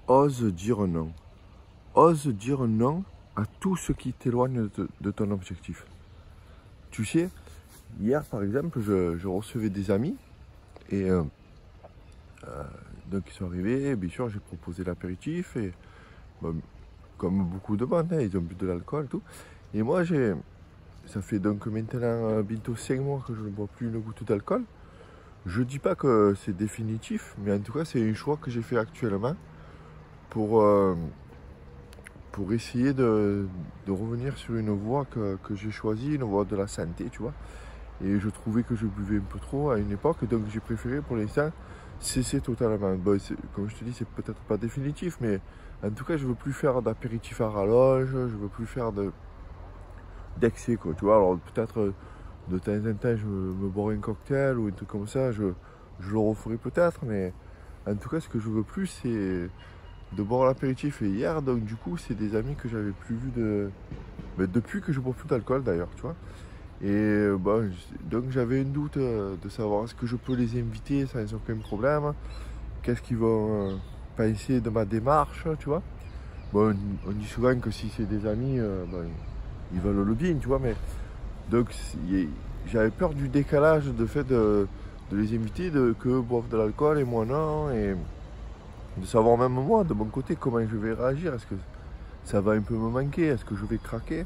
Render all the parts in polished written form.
ose dire non. Ose dire non à tout ce qui t'éloigne de ton objectif. Tu sais, hier par exemple, je recevais des amis et donc ils sont arrivés, bien sûr j'ai proposé l'apéritif et bon, comme beaucoup de monde, hein, ils ont bu de l'alcool et tout. Et moi ça fait donc maintenant bientôt 5 mois que je ne bois plus une goutte d'alcool. Je dis pas que c'est définitif, mais en tout cas c'est un choix que j'ai fait actuellement pour, pour essayer de revenir sur une voie que j'ai choisie, une voie de la santé, tu vois. Et je trouvais que je buvais un peu trop à une époque, donc j'ai préféré pour l'instant cesser totalement. Bon, comme je te dis, c'est peut-être pas définitif, mais en tout cas, je veux plus faire d'apéritif à rallonge, je veux plus faire d'excès, quoi. Tu vois, alors peut-être de temps en temps, je me boirai un cocktail ou un truc comme ça, je le referai peut-être, mais en tout cas, ce que je veux plus, c'est de boire l'apéritif. Et hier, donc du coup, c'est des amis que j'avais plus vus depuis que je bois plus d'alcool d'ailleurs, tu vois. Et bon, donc j'avais un doute de savoir est-ce que je peux les inviter sans aucun problème, qu'est-ce qu'ils vont penser de ma démarche, tu vois. Bon, on dit souvent que si c'est des amis, ben, ils veulent le bien, tu vois, mais donc j'avais peur du décalage de fait de les inviter, qu'eux boivent de l'alcool et moi non, et de savoir même moi, de mon côté, comment je vais réagir, est-ce que ça va un peu me manquer, est-ce que je vais craquer.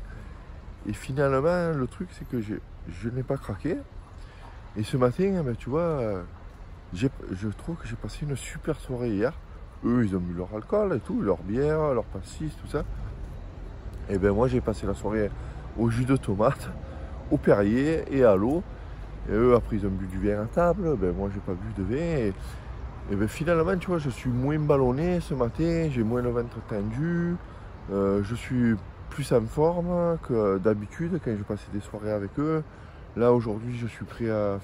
Et finalement, le truc, c'est que je n'ai pas craqué. Et ce matin, ben, tu vois, je trouve que j'ai passé une super soirée hier. Eux, ils ont bu leur alcool et tout, leur bière, leur pastis, tout ça. Et ben moi, j'ai passé la soirée au jus de tomate, au Perrier et à l'eau. Et eux, après, ils ont bu du vin à table. Ben moi, j'ai pas bu de vin. Et ben finalement, tu vois, je suis moins ballonné ce matin. J'ai moins le ventre tendu. Je suis plus en forme que d'habitude quand je passais des soirées avec eux. Là aujourd'hui je suis prêt à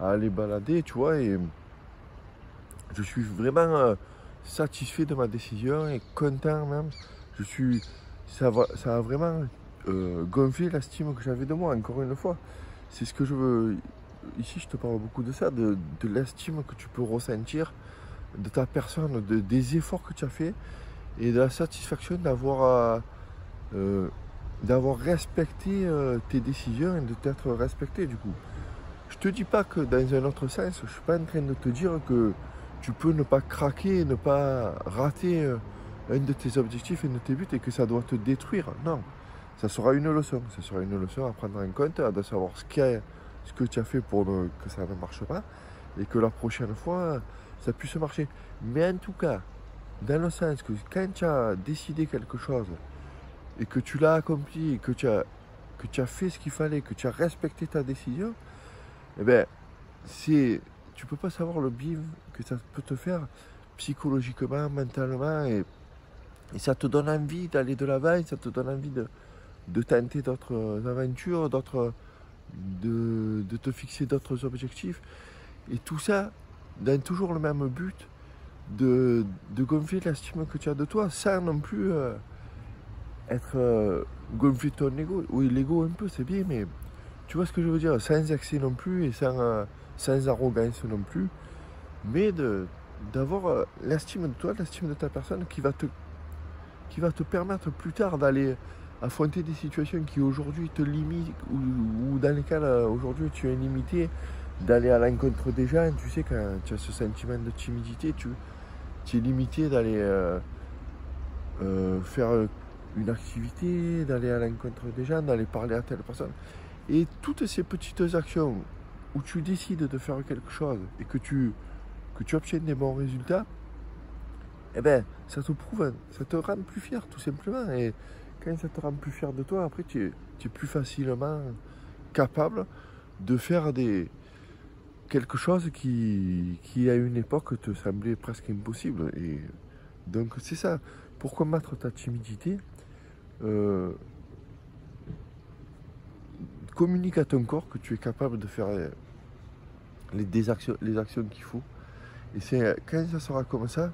aller balader, tu vois, et je suis vraiment satisfait de ma décision et content même. Ça a vraiment gonflé l'estime que j'avais de moi, encore une fois. C'est ce que je veux. Ici je te parle beaucoup de ça, de l'estime que tu peux ressentir de ta personne, des efforts que tu as fait et de la satisfaction d'avoir respecté tes décisions et de t'être respecté du coup. Je te dis pas que dans un autre sens, je suis pas en train de te dire que tu peux ne pas craquer, ne pas rater un de tes objectifs, un de tes buts et que ça doit te détruire. Non, ça sera une leçon. Ça sera une leçon à prendre en compte, de savoir ce que tu as fait pour que ça ne marche pas et que la prochaine fois, ça puisse marcher. Mais en tout cas, dans le sens que quand tu as décidé quelque chose et que tu l'as accompli et que tu as fait ce qu'il fallait, que tu as respecté ta décision, eh ben, tu peux pas savoir le bien que ça peut te faire psychologiquement, mentalement, et ça te donne envie d'aller de l'avant, ça te donne envie de tenter d'autres aventures, de te fixer d'autres objectifs, et tout ça dans toujours le même but de gonfler l'estime que tu as de toi, sans non plus gonfler ton ego. Oui, l'ego un peu, c'est bien, mais tu vois ce que je veux dire, sans excès non plus et sans arrogance non plus, mais d'avoir l'estime de toi, l'estime de ta personne qui va te permettre plus tard d'aller affronter des situations qui aujourd'hui te limitent ou dans lesquelles aujourd'hui tu es limité, d'aller à l'encontre des gens. Tu sais, quand tu as ce sentiment de timidité, tu es limité d'aller faire une activité, d'aller à l'encontre des gens, d'aller parler à telle personne. Et toutes ces petites actions où tu décides de faire quelque chose et que tu obtiennes des bons résultats, eh ben, ça te prouve, ça te rend plus fier tout simplement. Et quand ça te rend plus fier de toi, après tu es plus facilement capable de faire quelque chose qui à une époque te semblait presque impossible. Et donc c'est ça. Pour combattre ta timidité, communique à ton corps que tu es capable de faire les actions qu'il faut. Et c'est quand ça sera comme ça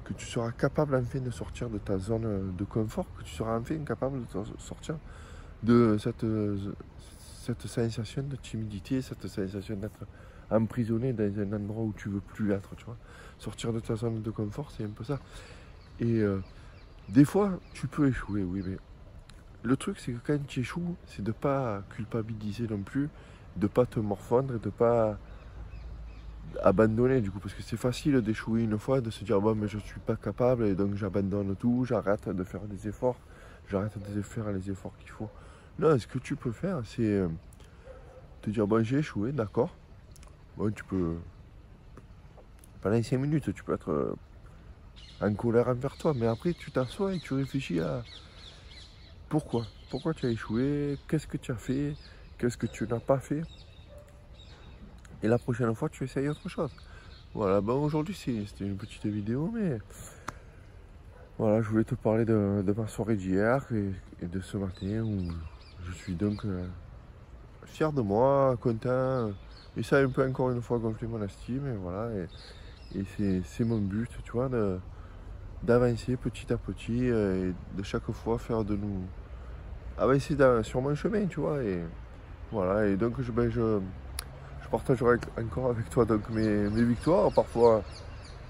que tu seras capable enfin de sortir de ta zone de confort, que tu seras enfin capable de sortir de cette sensation de timidité, cette sensation d'être emprisonné dans un endroit où tu veux plus être, tu vois. Sortir de ta zone de confort, c'est un peu ça. Et des fois, tu peux échouer, oui, mais le truc, c'est que quand tu échoues, c'est de ne pas culpabiliser non plus, de ne pas te morfondre et de ne pas abandonner du coup, parce que c'est facile d'échouer une fois, de se dire bon mais je suis pas capable et donc j'abandonne tout, j'arrête de faire des efforts, j'arrête de faire les efforts qu'il faut. Non, ce que tu peux faire, c'est te dire bon j'ai échoué, d'accord. Bon, tu peux pendant 5 minutes, tu peux être en colère envers toi, mais après tu t'assois et tu réfléchis à pourquoi tu as échoué, qu'est-ce que tu as fait, qu'est-ce que tu n'as pas fait, et la prochaine fois tu essayes autre chose. Voilà, bon aujourd'hui c'était une petite vidéo, mais voilà, je voulais te parler de ma soirée d'hier et de ce matin où je suis donc fier de moi, content, et ça a un peu encore une fois gonflé mon estime, et voilà, et c'est mon but, tu vois, d'avancer petit à petit et de chaque fois faire de nous avancer sur mon chemin, tu vois, et voilà, et donc je partagerai encore avec toi donc mes victoires, parfois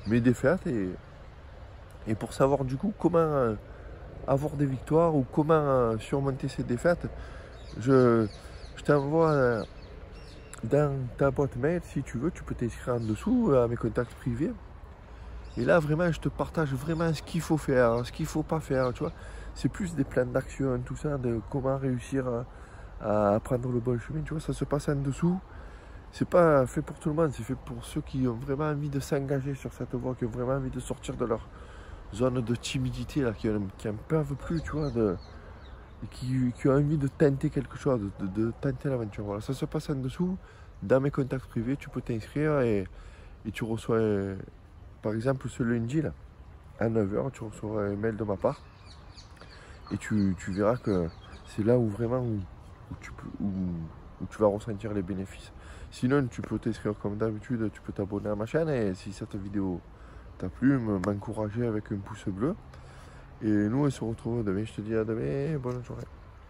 mes défaites, et pour savoir du coup comment avoir des victoires ou comment surmonter ces défaites, je t'envoie dans ta boîte mail, si tu veux, tu peux t'inscrire en dessous à mes contacts privés. Et là vraiment je te partage vraiment ce qu'il faut faire, ce qu'il ne faut pas faire, tu vois. C'est plus des plans d'action, tout ça, de comment réussir à prendre le bon chemin, tu vois, ça se passe en dessous. C'est pas fait pour tout le monde, c'est fait pour ceux qui ont vraiment envie de s'engager sur cette voie, qui ont vraiment envie de sortir de leur zone de timidité, là, qui en peuvent plus, tu vois, qui ont envie de tenter quelque chose, de tenter l'aventure. Voilà, ça se passe en dessous, dans mes contacts privés, tu peux t'inscrire et tu reçois, par exemple, ce lundi, là, à 9h, tu reçois un mail de ma part et tu verras que c'est là où vraiment où tu vas ressentir les bénéfices. Sinon, tu peux t'inscrire comme d'habitude, tu peux t'abonner à ma chaîne et si cette vidéo t'a plu, m'encourager avec un pouce bleu. Et nous, on se retrouve demain. Je te dis à demain. Bonne journée.